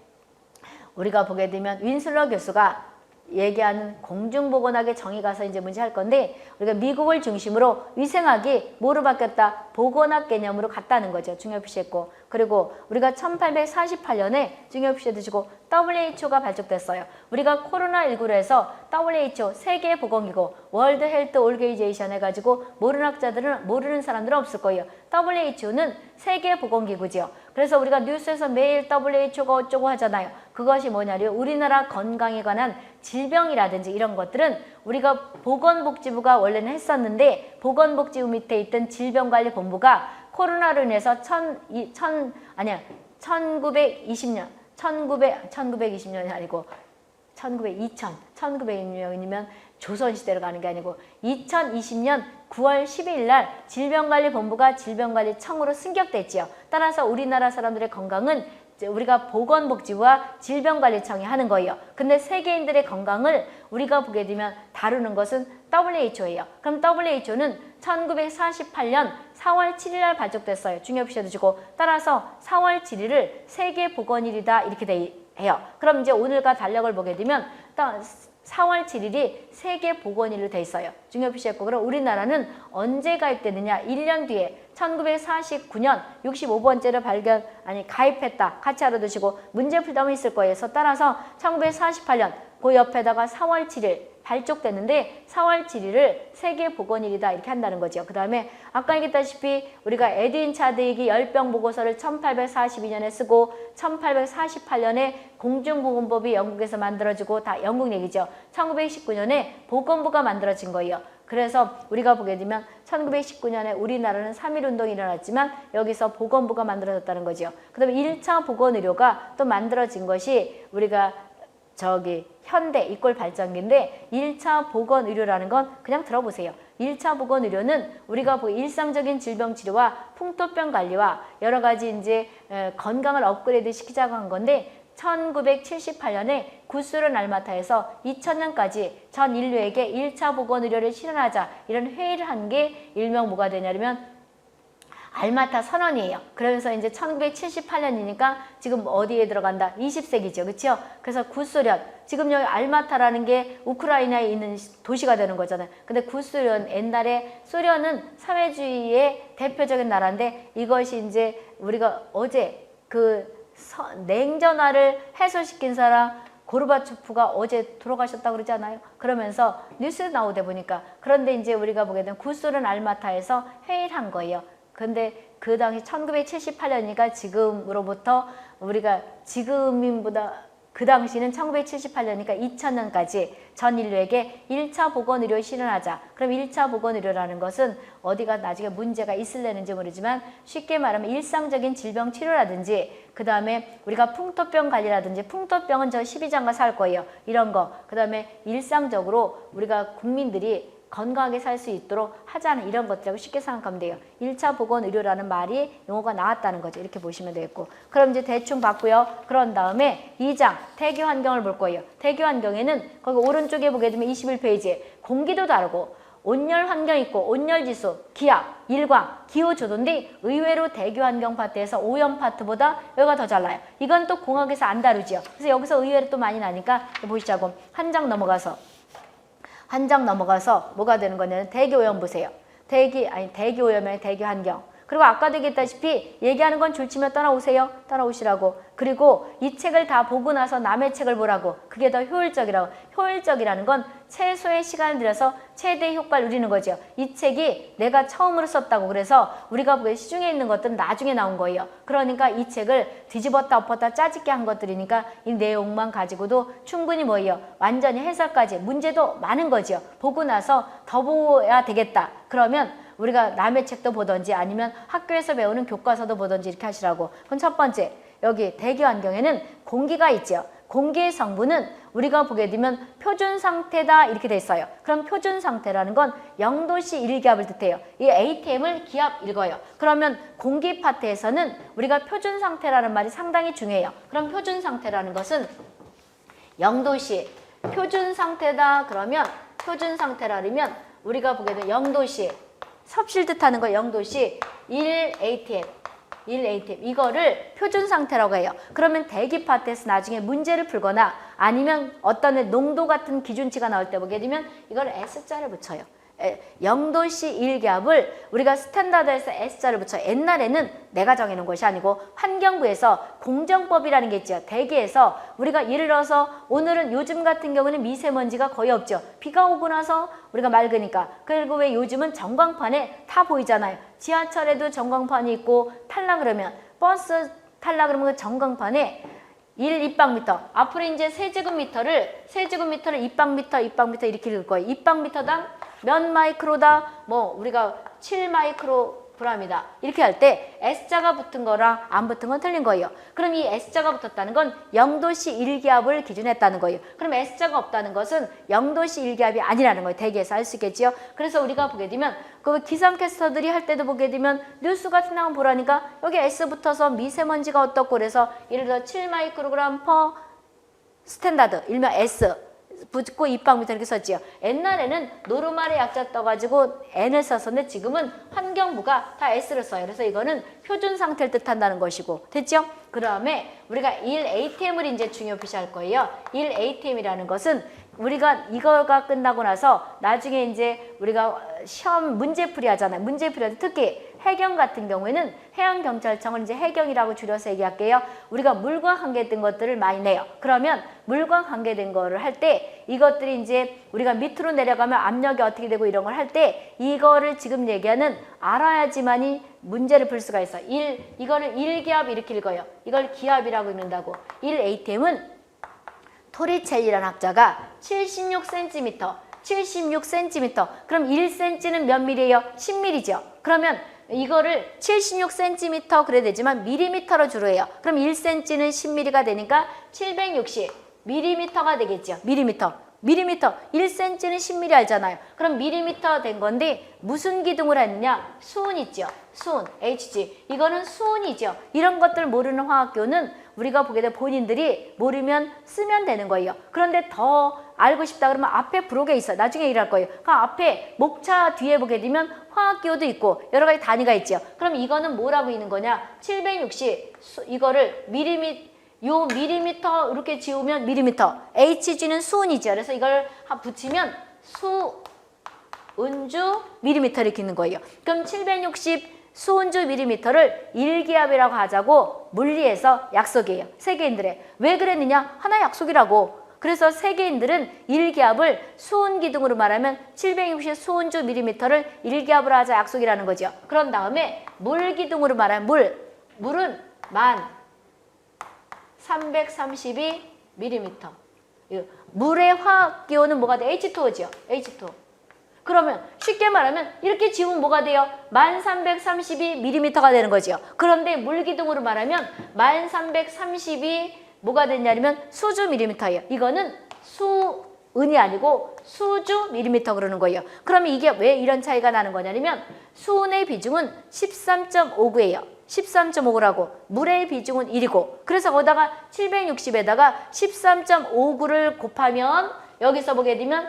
우리가 보게 되면 윈슬러 교수가 얘기하는 공중보건학의 정의 가서 이제 문제할 건데, 우리가 미국을 중심으로 위생학이 뭐로 바뀌었다? 보건학 개념으로 갔다는 거죠. 중요 표시했고, 그리고 우리가 1848년에 중요 표시해 두시고 WHO가 발족됐어요. 우리가 코로나19로 해서 WHO 세계보건기구 월드 헬트 오르게니제이션 해가지고 모르는 사람들은 없을 거예요. WHO는 세계보건기구지요. 그래서 우리가 뉴스에서 매일 WHO가 어쩌고 하잖아요. 그것이 뭐냐면 우리나라 건강에 관한 질병이라든지 이런 것들은 우리가 보건복지부가 원래는 했었는데, 보건복지부 밑에 있던 질병관리본부가 코로나로 인해서 1920년이 아니고 1920년이면 조선시대로 가는 게 아니고 2020년 9월 12일 날 질병관리본부가 질병관리청으로 승격됐지요. 따라서 우리나라 사람들의 건강은 우리가 보건복지부와 질병관리청이 하는 거예요. 근데 세계인들의 건강을 우리가 보게 되면 다루는 것은 WHO예요. 그럼 WHO는 1948년 4월 7일 날 발족됐어요. 중요 표시해 주고, 따라서 4월 7일을 세계보건일이다 이렇게 해요. 그럼 이제 오늘과 달력을 보게 되면 4월 7일이 세계보건일로 돼 있어요. 중요 표시했고, 그럼 우리나라는 언제 가입되느냐? 1년 뒤에 1949년 65번째를 가입했다. 같이 알아두시고 문제 풀다면 있을 거예요. 그래서 따라서 1948년 그 옆에다가 4월 7일 발족됐는데 4월 7일을 세계보건일이다 이렇게 한다는 거죠. 그 다음에 아까 얘기했다시피 우리가 에드윈 차드윅이 열병 보고서를 1842년에 쓰고 1848년에 공중보건법이 영국에서 만들어지고, 다 영국 얘기죠. 1919년에 보건부가 만들어진 거예요. 그래서 우리가 보게 되면 1919년에 우리나라는 3.1운동이 일어났지만 여기서 보건부가 만들어졌다는 거죠. 그 다음에 1차 보건의료가 또 만들어진 것이 우리가 현대 이꼴 발전기인데, 1차 보건의료라는 건 그냥 들어보세요. 1차 보건의료는 우리가 일상적인 질병 치료와 풍토병 관리와 여러 가지 이제 건강을 업그레이드 시키자고 한 건데, 1978년에 구스른 알마타에서 2000년까지 전 인류에게 1차 보건의료를 실현하자 이런 회의를 한 게 일명 뭐가 되냐면 알마타 선언이에요. 그러면서 이제 1978년이니까 지금 어디에 들어간다? 20세기죠. 그렇죠? 그래서 구소련, 지금 여기 알마타라는 게 우크라이나에 있는 도시가 되는 거잖아요. 근데 구소련, 옛날에 소련은 사회주의의 대표적인 나라인데, 이것이 이제 우리가 어제 냉전화를 해소시킨 사람 고르바초프가 어제 돌아가셨다고 그러지 않아요? 그러면서 뉴스에 나오다 보니까 그런데 이제 우리가 보게 되면 구소련 알마타에서 회의를 한 거예요. 근데 그 당시 1978년이니까 지금으로부터 우리가 지금인보다 그 당시는 1978년이니까 2000년까지 전 인류에게 1차 보건의료 실현하자. 그럼 1차 보건의료라는 것은 어디가 나중에 문제가 있을려는지 모르지만 쉽게 말하면 일상적인 질병 치료라든지 그 다음에 우리가 풍토병 관리라든지 풍토병은 저 12장가 살 거예요. 이런 거. 그 다음에 일상적으로 우리가 국민들이 건강하게 살 수 있도록 하자는 이런 것들하고 쉽게 생각하면 돼요. 1차 보건의료라는 말이 용어가 나왔다는 거죠. 이렇게 보시면 되겠고. 그럼 이제 대충 봤고요. 그런 다음에 2장 대기 환경을 볼 거예요. 대기 환경에는 거기 오른쪽에 보게 되면 21페이지에 공기도 다르고 온열 환경 있고 온열 지수, 기압, 일광, 기후 조도인데 의외로 대기 환경 파트에서 오염 파트보다 여기가 더 잘 나요. 이건 또 공학에서 안 다루죠. 그래서 여기서 의외로 또 많이 나니까 보시자고 한 장 넘어가서 뭐가 되는 거냐면 대기 오염 보세요. 대기 오염의 대기 환경. 그리고 아까도 얘기했다시피 얘기하는 건 줄치면 따라오세요. 따라오시라고. 그리고 이 책을 다 보고 나서 남의 책을 보라고. 그게 더 효율적이라고. 효율적이라는 건 최소의 시간을 들여서 최대 효과를 누리는 거죠. 이 책이 내가 처음으로 썼다고 그래서 우리가 보기에 시중에 있는 것들은 나중에 나온 거예요. 그러니까 이 책을 뒤집었다 엎었다 짜집게 한 것들이니까 이 내용만 가지고도 충분히 뭐예요. 완전히 해설까지 문제도 많은 거죠. 보고 나서 더 보아야 되겠다. 그러면 우리가 남의 책도 보든지 아니면 학교에서 배우는 교과서도 보든지 이렇게 하시라고. 그럼 첫 번째, 여기 대기 환경에는 공기가 있죠. 공기의 성분은 우리가 보게 되면 표준 상태다 이렇게 돼 있어요. 그럼 표준 상태라는 건 0도씨 1기압을 뜻해요. 이 ATM을 기압 읽어요. 그러면 공기 파트에서는 우리가 표준 상태라는 말이 상당히 중요해요. 그럼 표준 상태라는 것은 0도씨 표준 상태다 그러면 표준 상태라면 우리가 보게 되면 0도씨 섭실 뜻하는 거 0도씨 1ATM 이거를 표준 상태라고 해요. 그러면 대기 파트에서 나중에 문제를 풀거나 아니면 어떤 농도 같은 기준치가 나올 때 보게 되면 이걸 S자를 붙여요. 0도씨 1기압을 우리가 스탠다드에서 S자를 붙여. 옛날에는 내가 정해놓은 것이 아니고 환경부에서 공정법이라는 게 있죠. 대기에서 우리가 예를 들어서 오늘은 요즘 같은 경우는 미세먼지가 거의 없죠. 비가 오고 나서 우리가 맑으니까. 그리고 왜 요즘은 전광판에 다 보이잖아요. 지하철에도 전광판이 있고 탈라 그러면 버스 탈라 그러면 그 전광판에 1 입방미터. 앞으로 이제 세제곱미터를 입방미터 이렇게 읽을 거예요. 입방미터당 몇 마이크로다, 뭐 우리가 7 마이크로그램이다. 이렇게 할 때 S자가 붙은 거랑 안 붙은 건 틀린 거예요. 그럼 이 S자가 붙었다는 건 0도씨 1기압을 기준했다는 거예요. 그럼 S자가 없다는 것은 0도씨 1기압이 아니라는 거예요. 대개에서 알 수 있겠지요. 그래서 우리가 보게 되면 그 기상캐스터들이 할 때도 보게 되면 뉴스 같은 거 보라니까 여기 S 붙어서 미세먼지가 어떻고 그래서 예를 들어 7 마이크로그램 퍼 스탠다드 일명 S 붙고 입방미터 이렇게 썼지요. 옛날에는 노르말의 약자 떠가지고 N을 썼었는데 지금은 환경부가 다 S를 써요. 그래서 이거는 표준 상태를 뜻한다는 것이고 됐죠? 그 다음에 우리가 1ATM을 이제 중요시할 거예요. 1ATM이라는 것은 우리가 이거가 끝나고 나서 나중에 이제 우리가 시험 문제풀이 하잖아요. 문제풀이 할 때 특히 해경 같은 경우에는 해양경찰청을 이제 해경이라고 줄여서 얘기할게요. 우리가 물과 관계된 것들을 많이 내요. 그러면 물과 관계된 거를 할 때 이것들이 이제 우리가 밑으로 내려가면 압력이 어떻게 되고 이런 걸 할 때 이거를 지금 얘기하는 알아야지만이 문제를 풀 수가 있어. 이거를 1기압 이렇게 읽어요. 이걸 기압이라고 읽는다고. 1ATM은 토리첼리라는 학자가 76cm. 그럼 1cm는 몇 밀리예요? 10mm죠. 그러면 이거를 76cm 그래야 되지만 밀리미터로 주로 해요. 그럼 1cm는 10mm가 되니까 760mm가 되겠죠. 밀리미터. 1cm는 10mm 알잖아요. 그럼 밀리미터 된 건데 무슨 기둥을 했느냐? 수은 있죠. 수은, Hg. 이거는 수은이죠. 이런 것들 모르는 화학교는 우리가 보게 돼 본인들이 모르면 쓰면 되는 거예요. 그런데 더 알고 싶다 그러면 앞에 부록에 있어. 나중에 일할 거예요. 그 앞에 목차 뒤에 보게 되면 화학기호도 있고 여러 가지 단위가 있죠. 그럼 이거는 뭐라고 있는 거냐? 760 이거를 밀리미터 이렇게 지우면 밀리미터. HG는 수은이죠. 그래서 이걸 붙이면 수은주 밀리미터 이렇게 있는 거예요. 그럼 760 수온주 밀리미터를 1기압이라고 하자고 물리에서 약속이에요. 세계인들의. 왜 그랬느냐? 하나의 약속이라고. 그래서 세계인들은 1기압을 수온 기둥으로 말하면 760 수온주 밀리미터를 1기압으로 하자 약속이라는 거죠. 그런 다음에 물 기둥으로 말하면 물은 1332 밀리미터. 물의 화학 기호는 뭐가 돼? H2O죠. H2O. 그러면 쉽게 말하면 이렇게 지우면 뭐가 돼요? 1332mm가 되는 거죠. 그런데 물 기둥으로 말하면 1332 뭐가 되냐면 수주 밀리미터예요. 이거는 수은이 아니고 수주 밀리미터 그러는 거예요. 그러면 이게 왜 이런 차이가 나는 거냐면 수은의 비중은 13.59예요. 13.59라고 물의 비중은 1이고 그래서 거기다가 760에다가 13.59를 곱하면 여기서 보게 되면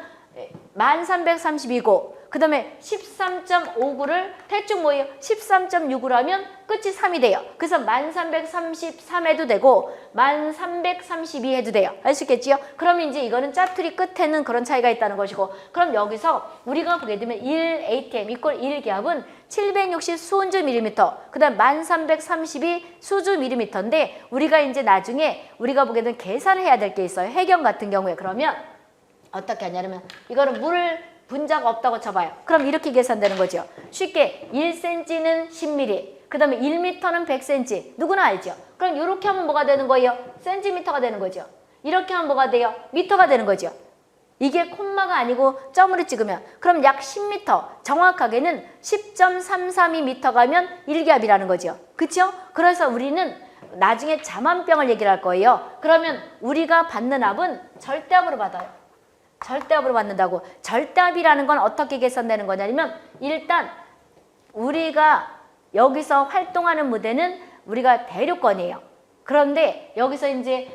1332고 그 다음에 13.59를 대충 뭐예요? 13.6으로 하면 끝이 3이 돼요. 그래서 1333 해도 되고 1332 해도 돼요. 알 수 있겠지요? 그럼 이제 이거는 짜투리 끝에는 그런 차이가 있다는 것이고 그럼 여기서 우리가 보게 되면 1ATM 이꼴 1기압은 760 수온주 밀리미터 그 다음 1332 수주 밀리미터인데 우리가 이제 나중에 우리가 보게 되면 계산을 해야 될 게 있어요. 해경 같은 경우에 그러면 어떻게 하냐면 이거는 물 분자가 없다고 쳐봐요. 그럼 이렇게 계산되는 거죠. 쉽게 1cm는 10mm, 그 다음에 1m는 100cm. 누구나 알죠? 그럼 이렇게 하면 뭐가 되는 거예요? 센티미터가 되는 거죠. 이렇게 하면 뭐가 돼요? 미터가 되는 거죠. 이게 콤마가 아니고 점으로 찍으면 그럼 약 10m, 정확하게는 10.332m 가면 1기압이라는 거죠. 그렇죠? 그래서 우리는 나중에 잠안병을 얘기를 할 거예요. 그러면 우리가 받는 압은 절대압으로 받아요. 절대압으로 받는다고. 절대압이라는 건 어떻게 계산되는 거냐면 일단 우리가 여기서 활동하는 무대는 우리가 대류권이에요. 그런데 여기서 이제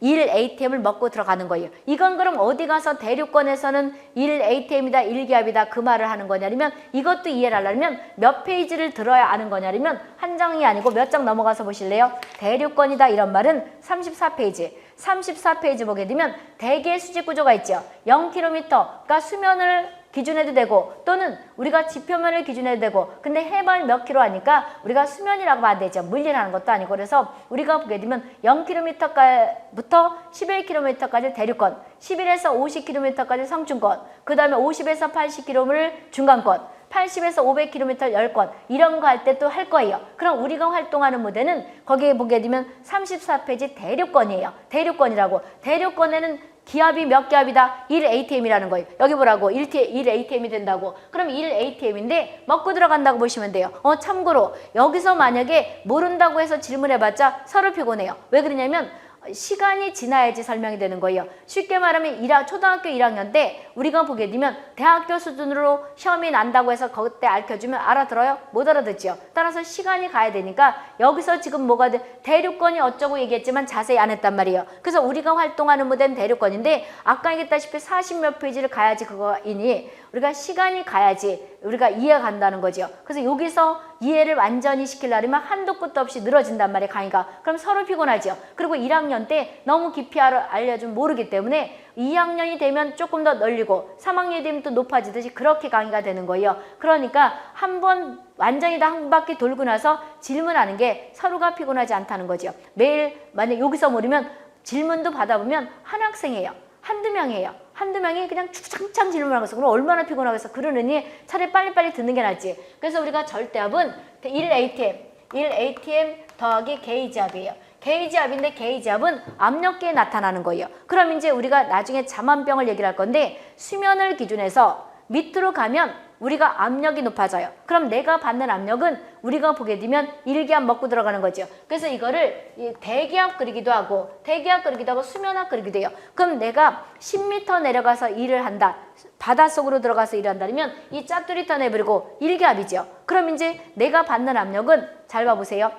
1ATM을 먹고 들어가는 거예요. 이건 그럼 어디 가서 대류권에서는 1ATM이다 1기압이다 그 말을 하는 거냐면 이것도 이해를 하려면 몇 페이지를 들어야 아는 거냐면 한 장이 아니고 몇 장 넘어가서 보실래요? 대류권이다 이런 말은 34페이지. 34페이지 보게 되면 대기의 수직 구조가 있죠. 0km가 수면을 기준해도 되고 또는 우리가 지표면을 기준해도 되고 근데 해발 몇 킬로 하니까 우리가 수면이라고 봐야 되죠. 물리라는 것도 아니고 그래서 우리가 보게 되면 0km부터 11km까지 대류권 11에서 50km까지 성층권 그 다음에 50에서 80km를 중간권 80에서 500km 10권 이런 거 할 때 또 할 거예요. 그럼 우리가 활동하는 무대는 거기에 보게 되면 34페이지 대류권이에요. 대류권이라고. 대류권에는 기압이 몇 기압이다? 1ATM이라는 거예요. 여기 보라고 1ATM이 된다고. 그럼 1ATM인데 먹고 들어간다고 보시면 돼요. 참고로 여기서 만약에 모른다고 해서 질문해봤자 서로 피곤해요. 왜 그러냐면 시간이 지나야지 설명이 되는 거예요. 쉽게 말하면 초등학교 1학년 때 우리가 보게 되면 대학교 수준으로 시험이 난다고 해서 그때 알려주면 알아들어요? 못 알아듣죠. 따라서 시간이 가야 되니까 여기서 지금 뭐가 대류권이 어쩌고 얘기했지만 자세히 안 했단 말이에요. 그래서 우리가 활동하는 무대는 대류권인데 아까 얘기했다시피 40몇 페이지를 가야지 그거이니 우리가 시간이 가야지 우리가 이해가 간다는 거죠. 그래서 여기서 이해를 완전히 시키려면 한도 끝도 없이 늘어진단 말이에요. 강의가. 그럼 서로 피곤하죠. 그리고 1학년 때 너무 깊이 알려주면 모르기 때문에 2학년이 되면 조금 더 늘리고 3학년이 되면 또 높아지듯이 그렇게 강의가 되는 거예요. 그러니까 한번 완전히 다 한 바퀴 돌고 나서 질문하는 게 서로가 피곤하지 않다는 거죠. 매일 만약 여기서 모르면 질문도 받아보면 한 학생이에요. 한두 명이에요. 한두 명이 그냥 주장창 질문하고 있어. 그럼 얼마나 피곤하겠어. 그러느니 차라리 빨리빨리 듣는 게 낫지. 그래서 우리가 절대압은 1ATM 더하기 게이지압이에요. 게이지압인데 게이지압은 압력계에 나타나는 거예요. 그럼 이제 우리가 나중에 잠안병을 얘기를 할 건데 수면을 기준해서 밑으로 가면 우리가 압력이 높아져요. 그럼 내가 받는 압력은 우리가 보게 되면 1기압 먹고 들어가는 거죠. 그래서 이거를 대기압 그리기도 하고 대기압 그리기도 하고 수면압 그리기도 해요. 그럼 내가 10m 내려가서 일을 한다. 바닷속으로 들어가서 일을 한다면 이 짜투리 터내버리고 1기압이죠. 그럼 이제 내가 받는 압력은 잘 봐보세요.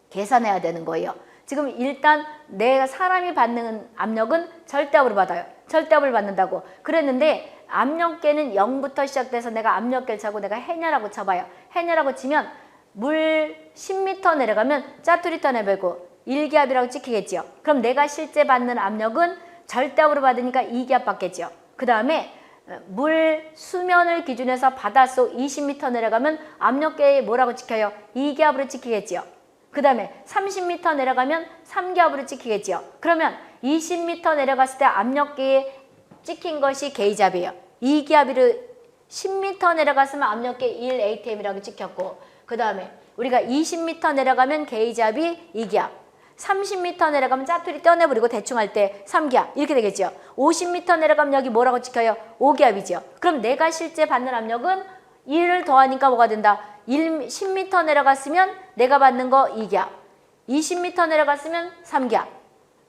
계산해야 되는 거예요. 지금 일단 내가 사람이 받는 압력은 절대압으로 받아요. 절대압을 받는다고. 그랬는데 압력계는 0부터 시작돼서 내가 압력계를 차고 내가 해녀라고 쳐봐요. 해녀라고 치면 물 10m 내려가면 짜투리 터내버리고 1기압이라고 찍히겠죠. 그럼 내가 실제 받는 압력은 절대압으로 받으니까 2기압 받겠죠. 그 다음에 물 수면을 기준해서 바닷속 20m 내려가면 압력계에 뭐라고 찍혀요? 2기압으로 찍히겠지요. 그 다음에 30m 내려가면 3기압으로 찍히겠지요. 그러면 20m 내려갔을 때 압력계에 찍힌 것이 게이잡이에요. 2기압으로 10m 내려갔으면 압력계 1atm이라고 찍혔고, 그 다음에 우리가 20m 내려가면 게이잡이 2기압, 30m 내려가면 짜투리 떼어내버리고 대충 할 때 3기압 이렇게 되겠죠. 50m 내려가면 여기 뭐라고 찍혀요? 5기압이죠. 그럼 내가 실제 받는 압력은 1을 더하니까 뭐가 된다? 10m 내려갔으면 내가 받는 거 2기압, 20m 내려갔으면 3기압,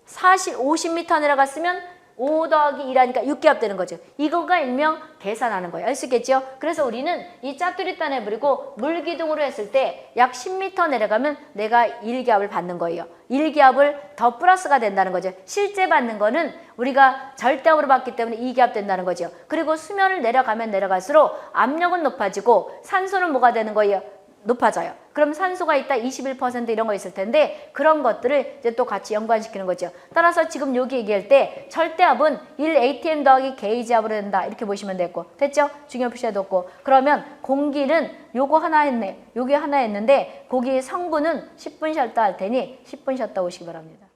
50m 내려갔으면 5 더하기 1하니까 6기압 되는 거죠. 이거가 일명 계산하는 거예요. 알 수 있겠죠? 그래서 우리는 이 짜투리 따내버리고 물기둥으로 했을 때 약 10m 내려가면 내가 1기압을 받는 거예요. 1기압을 더 플러스가 된다는 거죠. 실제 받는 거는 우리가 절대압으로 받기 때문에 2기압 된다는 거죠. 그리고 수면을 내려가면 내려갈수록 압력은 높아지고 산소는 뭐가 되는 거예요? 높아져요. 그럼 산소가 있다 21% 이런 거 있을 텐데 그런 것들을 이제 또 같이 연관시키는 거죠. 따라서 지금 여기 얘기할 때 절대압은 1atm 더하기 게이지압으로 된다 이렇게 보시면 되고, 됐죠? 중요 표시가 없고. 그러면 공기는 요거 하나 했네, 요게 하나 했는데 거기 성분은 10분 쉬었다 할 테니 10분 쉬었다 오시기 바랍니다.